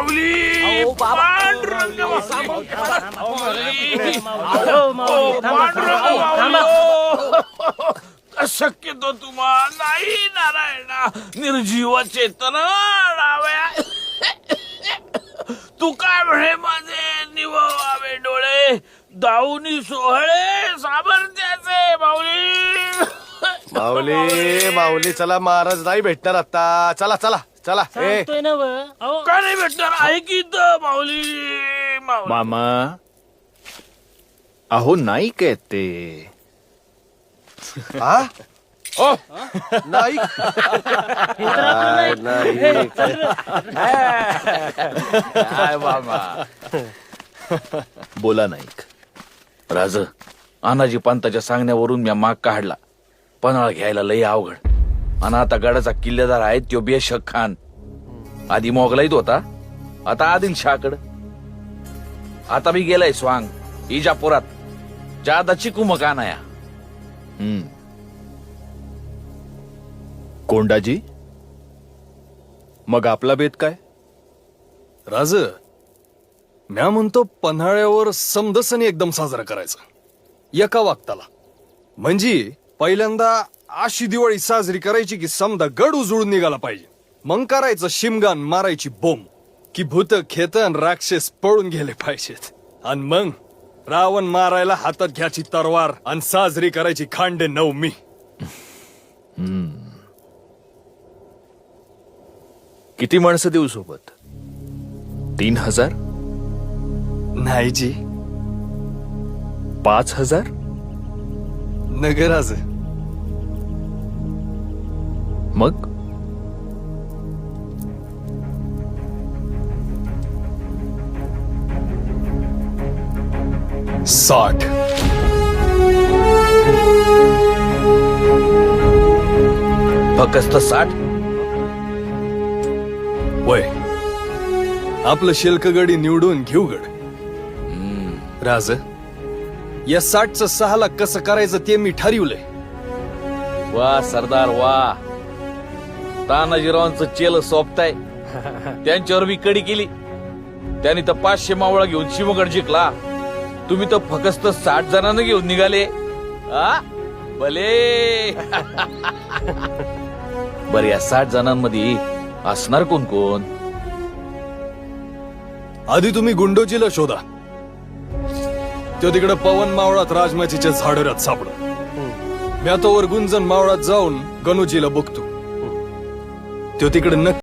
माऊली पांडुरंग शक्यतो तुम्हाला नाही नारायणा निर्जीव चेतना डाव्या तू काय म्हणे माझे निववावे डोळे दाऊनी सोहळे सामर्थ्याचे माऊली माऊली माऊली चला महाराज नाही भेटणार आता. चला चला चला. का नाही भेटणार आहे की इथं माऊली माऊली मामा अहो नाही काय ते हा नाही नाही काय मामा बोला नाईक. राज अनाजी पंताच्या सांगण्यावरून मी माग काढला. पन्हाळ घ्यायला लई अवघड आणि आता गडाचा किल्लेदार आहे त्यो बेशक खान. आधी मोगलाईत होता आता आदिलशाहकड. आता मी गेलाय स्वांग इजापुरात जादा चिकू मकानाया. कोंडाजी मग आपला बेत काय? राज म्या म्हणतो पन्हाळ्यावर समदसनी एकदम साजरा करायचा एका वाक्ताला. म्हणजे पहिल्यांदा अशी दिवाळी साजरी करायची की समदा गड उजळून निघाला पाहिजे. मग करायचं शिमगान मारायची बोंब की भूत खेतन राक्षस पळून गेले पाहिजेत. आणि मग रावण मारायला हातात घ्यायची तरवार आणि साजरी करायची खांडे नवमी. किती माणसं देऊ सोबत? 3000? नाही जी 5000? नगराज मग 60. फक्त 60? वय आपलं शिल्कगडी निवडून घेऊ गड. राज या 60चं 6 कसं करायचं ते मी ठरवलंय. वा सरदार वा. तानाजीरावांचं चेल सोपताय. त्यांच्यावर मी कडी केली. त्यांनी तर 500 मावळा घेऊन शिवगड जिंकला. तुम्ही तर फक्त 60 जणांना घेऊन निघाले. भले बर या 60 जणांमध्ये असणार कोण कोण? आधी तुम्ही गुंडोजीला शोधा. तो तिकडे पवन मावळात राजमाचीच्या झाडोऱ्यात सापड. मी आता वर गुंजन मावळात जाऊन गणोजीला बघतो. तो तिकडे नक्की